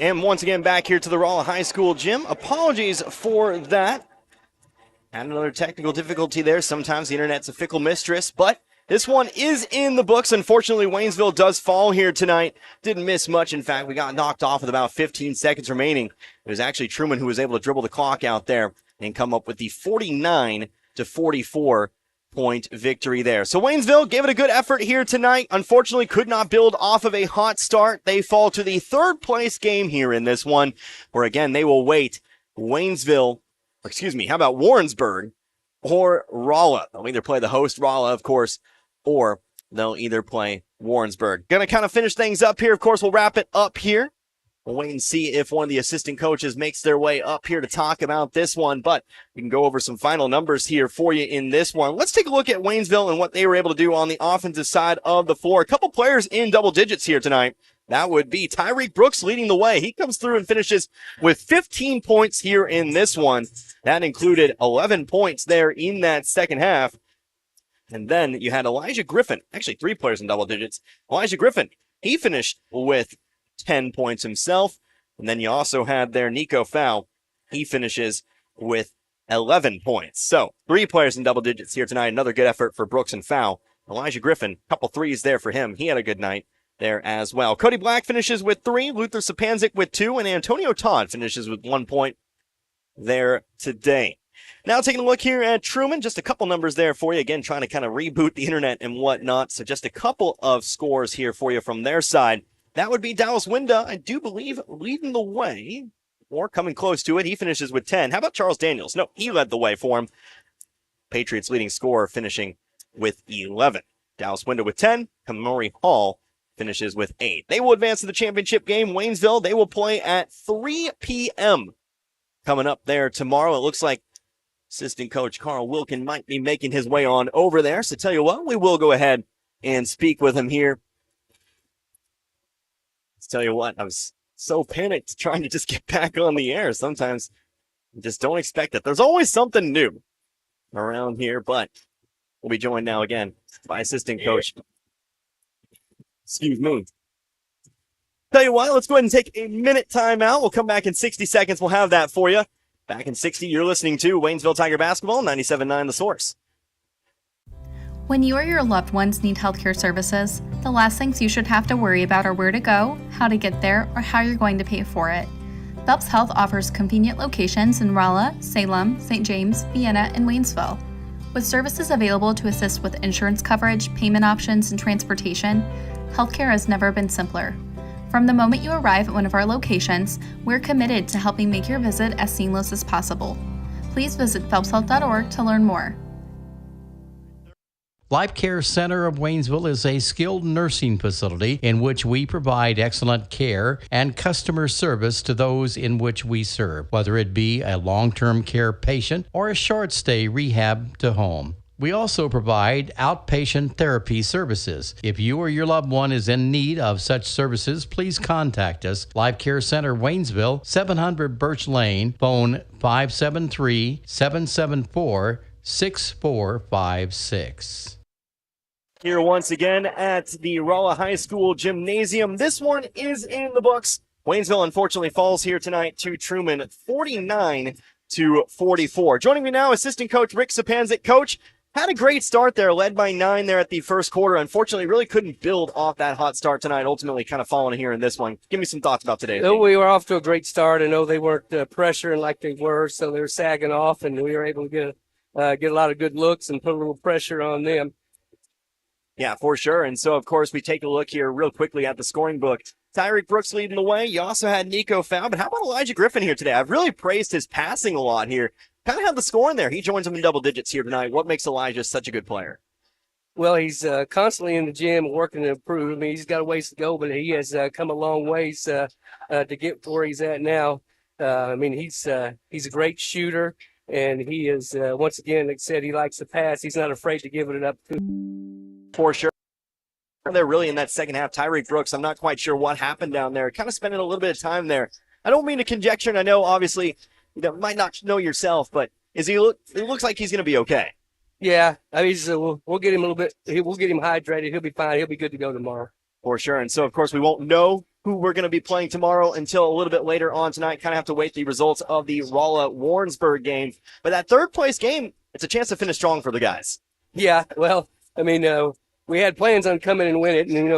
And once again, back here to the Rolla High School gym. Apologies for that. Had another technical difficulty there. Sometimes the internet's a fickle mistress, but this one is in the books. Unfortunately, Waynesville does fall here tonight. Didn't miss much. In fact, we got knocked off with about 15 seconds remaining. It was actually Truman who was able to dribble the clock out there and come up with the 49-44 point victory there. So Waynesville gave it a good effort here tonight. Unfortunately, could not build off of a hot start. They fall to the third place game here in this one, where again, they will wait how about Warrensburg or Rolla? They'll either play the host Rolla, of course, or they'll either play Warrensburg. Gonna kind of finish things up here. Of course, we'll wrap it up here. We'll wait and see if one of the assistant coaches makes their way up here to talk about this one, but we can go over some final numbers here for you in this one. Let's take a look at Waynesville and what they were able to do on the offensive side of the floor. A couple players in double digits here tonight. That would be Tyreek Brooks leading the way. He comes through and finishes with 15 points here in this one. That included 11 points there in that second half. And then you had Elijah Griffin, actually 3 players in double digits. Elijah Griffin, he finished with 10 points himself. And then you also had there Nico Fowl. He finishes with 11 points. So 3 players in double digits here tonight. Another good effort for Brooks and Fowl. Elijah Griffin, a couple threes there for him. He had a good night there as well. Cody Black finishes with 3. Luther Sapanzik with 2. And Antonio Todd finishes with 1 point there today. Now taking a look here at Truman, just a couple numbers there for you. Again, trying to kind of reboot the internet and whatnot. So just a couple of scores here for you from their side. That would be Dallas Winda, I do believe, leading the way, or coming close to it. He finishes with 10. How about Charles Daniels? No, he led the way for him. Patriots leading scorer finishing with 11. Dallas Winda with 10. Kamori Hall finishes with 8. They will advance to the championship game. Waynesville, they will play at 3 p.m. coming up there tomorrow. It looks like assistant coach Carl Wilkin might be making his way on over there. So tell you what, we will go ahead and speak with him here. Tell you what, I was so panicked trying to just get back on the air. Sometimes you just don't expect it. There's always something new around here, but we'll be joined now again by assistant coach. Excuse me. Tell you what, let's go ahead and take a minute timeout. We'll come back in 60 seconds. We'll have that for you. Back in 60, you're listening to Waynesville Tiger Basketball, 97.9 The Source. When you or your loved ones need healthcare services, the last things you should have to worry about are where to go, how to get there, or how you're going to pay for it. Phelps Health offers convenient locations in Rolla, Salem, St. James, Vienna, and Waynesville. With services available to assist with insurance coverage, payment options, and transportation, healthcare has never been simpler. From the moment you arrive at one of our locations, we're committed to helping make your visit as seamless as possible. Please visit phelpshealth.org to learn more. Life Care Center of Waynesville is a skilled nursing facility in which we provide excellent care and customer service to those in which we serve, whether it be a long-term care patient or a short-stay rehab to home. We also provide outpatient therapy services. If you or your loved one is in need of such services, please contact us. Life Care Center Waynesville, 700 Birch Lane, phone 573-774-6456. Here once again at the Rolla High School Gymnasium. This one is in the books. Waynesville unfortunately falls here tonight to Truman, 49-44. Joining me now, assistant coach Rick Sapanzik. Coach, had a great start there, led by 9 there at the first quarter. Unfortunately, really couldn't build off that hot start tonight, ultimately kind of falling here in this one. Give me some thoughts about today. We were off to a great start. I know they weren't pressuring like they were, so they were sagging off, and we were able to get a lot of good looks and put a little pressure on them. Yeah, for sure. And so, of course, we take a look here real quickly at the scoring book. Tyreek Brooks leading the way. You also had Nico Fowl. But how about Elijah Griffin here today? I've really praised his passing a lot here. Kind of had the scoring there. He joins him in double digits here tonight. What makes Elijah such a good player? Well, he's constantly in the gym working to improve. I mean, he's got a ways to go, but he has come a long ways to get where he's at now. I mean, he's a great shooter, and he is, once again, like I said, he likes to pass. He's not afraid to give it up. For sure. They're really in that second half. Tyreek Brooks, I'm not quite sure what happened down there. Kind of spending a little bit of time there. I don't mean to conjecture, and I know, obviously, you might not know yourself, but it looks like he's going to be okay. Yeah, I mean, we'll get him a little bit. We'll get him hydrated. He'll be fine. He'll be good to go tomorrow. For sure. And so, of course, we won't know who we're going to be playing tomorrow until a little bit later on tonight. Kind of have to wait the results of the Rolla-Warrensburg game. But that third place game, it's a chance to finish strong for the guys. Yeah, well, I mean, we had plans on coming and win it, and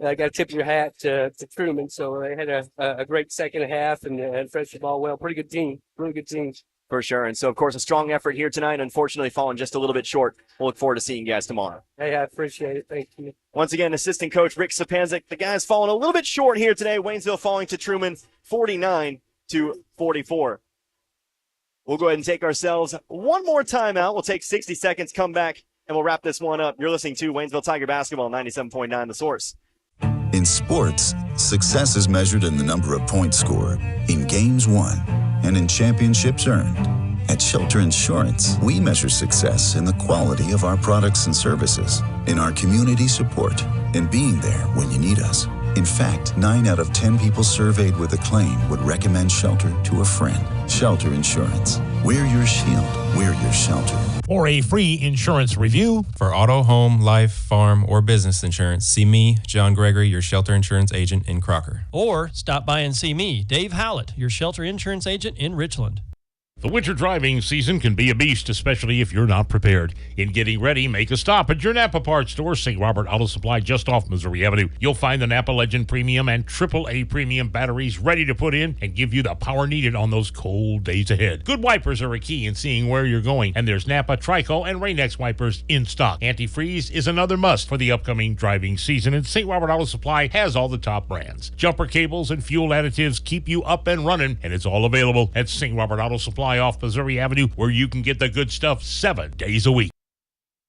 I got to tip your hat to Truman. So they had a great second half and finished the ball well. Pretty good team, really good team. For sure. And so, of course, a strong effort here tonight. Unfortunately, falling just a little bit short. We'll look forward to seeing you guys tomorrow. Hey, I appreciate it. Thank you. Once again, assistant coach Rick Sapanzik. The guys falling a little bit short here today. Waynesville falling to Truman 49-44. We'll go ahead and take ourselves one more timeout. We'll take 60 seconds, come back, and we'll wrap this one up. You're listening to Waynesville Tiger Basketball, 97.9 The Source. In sports, success is measured in the number of points scored, in games won, and in championships earned. At Shelter Insurance, we measure success in the quality of our products and services, in our community support, and being there when you need us. In fact, 9 out of 10 people surveyed with a claim would recommend Shelter to a friend. Shelter Insurance. We're your shield. We're your shelter. For a free insurance review for auto, home, life, farm, or business insurance, see me, John Gregory, your Shelter Insurance agent in Crocker. Or stop by and see me, Dave Howlett, your Shelter Insurance agent in Richland. The winter driving season can be a beast, especially if you're not prepared. In getting ready, make a stop at your Napa parts store, St. Robert Auto Supply, just off Missouri Avenue. You'll find the Napa Legend Premium and AAA Premium batteries ready to put in and give you the power needed on those cold days ahead. Good wipers are a key in seeing where you're going, and there's Napa Trico and Rain-X wipers in stock. Antifreeze is another must for the upcoming driving season, and St. Robert Auto Supply has all the top brands. Jumper cables and fuel additives keep you up and running, and it's all available at St. Robert Auto Supply off Missouri Avenue, where you can get the good stuff 7 days a week.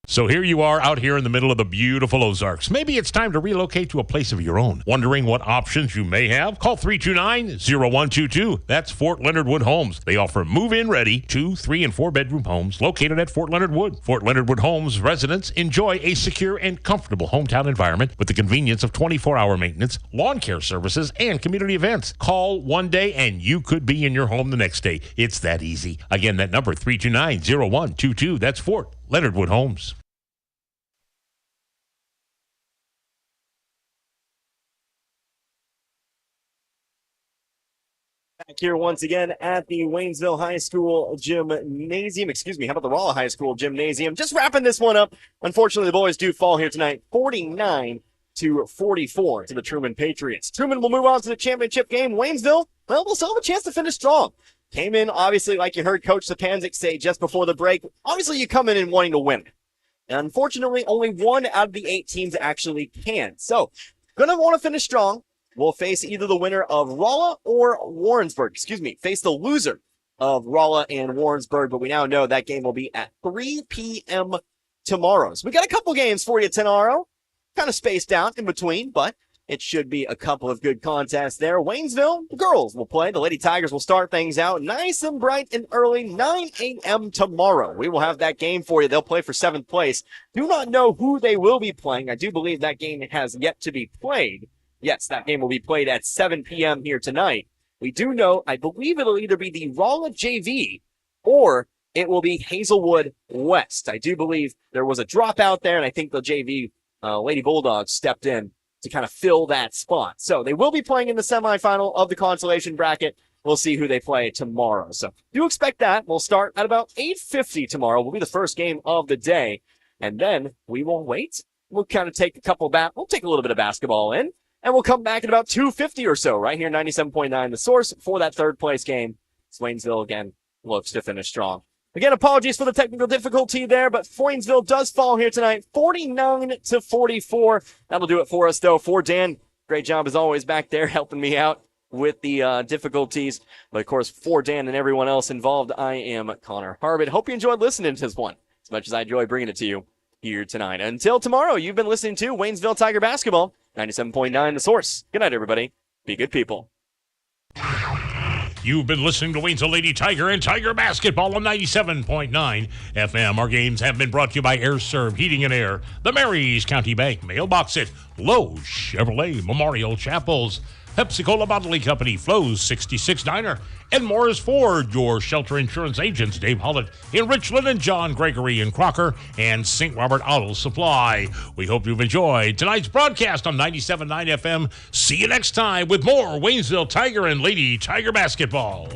So here you are out here in the middle of the beautiful Ozarks. Maybe it's time to relocate to a place of your own. Wondering what options you may have? Call 329-0122. That's Fort Leonard Wood Homes. They offer move-in ready 2, 3, and 4 bedroom homes located at Fort Leonard Wood. Fort Leonard Wood Homes residents enjoy a secure and comfortable hometown environment with the convenience of 24-hour maintenance, lawn care services, and community events. Call one day and you could be in your home the next day. It's that easy. Again, that number 329-0122. That's Fort Leonard Wood Homes. Back here once again at the Waynesville High School Gymnasium. How about the Rolla High School Gymnasium? Just wrapping this one up. Unfortunately, the boys do fall here tonight, 49-44 to the Truman Patriots. Truman will move on to the championship game. Waynesville, well, we'll still have a chance to finish strong. Came in, obviously, like you heard Coach Sapanzik say just before the break, obviously you come in and wanting to win. And unfortunately, only 1 out of the 8 teams actually can. So, gonna want to finish strong. We'll face either the winner of Rolla or Warrensburg. Face the loser of Rolla and Warrensburg. But we now know that game will be at 3 p.m. tomorrow. So we got a couple games for you tomorrow. Kind of spaced out in between, but it should be a couple of good contests there. Waynesville, the girls will play. The Lady Tigers will start things out nice and bright and early, 9 a.m. tomorrow. We will have that game for you. They'll play for 7th place. Do not know who they will be playing. I do believe that game has yet to be played. Yes, that game will be played at 7 p.m. here tonight. We do know, I believe it'll either be the Rolla JV or it will be Hazelwood West. I do believe there was a dropout there, and I think the JV Lady Bulldogs stepped in to kind of fill that spot. So they will be playing in the semifinal of the consolation bracket. We'll see who they play tomorrow. So do expect that. We'll start at about 8:50 tomorrow. Will be the first game of the day. And then we will wait. We'll kind of take we'll take a little bit of basketball in. And we'll come back at about 2:50 or so, right here, 97.9 The Source, for that 3rd place game. Waynesville, again, looks to finish strong. Again, apologies for the technical difficulty there, but Waynesville does fall here tonight, 49-44. That'll do it for us, though. For Dan, great job as always back there helping me out with the difficulties. But, of course, for Dan and everyone else involved, I am Connor Harbit. Hope you enjoyed listening to this one as much as I enjoy bringing it to you here tonight. Until tomorrow, you've been listening to Waynesville Tiger Basketball, 97.9 The Source. Good night, everybody. Be good people. You've been listening to Waynesville Lady Tiger and Tiger Basketball on 97.9 FM. Our games have been brought to you by Air Serv Heating and Air, the Marys County Bank, Mailbox It, Lowe's Chevrolet, Memorial Chapels, Pepsi-Cola Bottling Company, Flo's 66 Diner, and Morris Ford, your shelter insurance agents, Dave Hollett in Richland and John Gregory in Crocker, and St. Robert Auto Supply. We hope you've enjoyed tonight's broadcast on 97.9 FM. See you next time with more Waynesville Tiger and Lady Tiger basketball.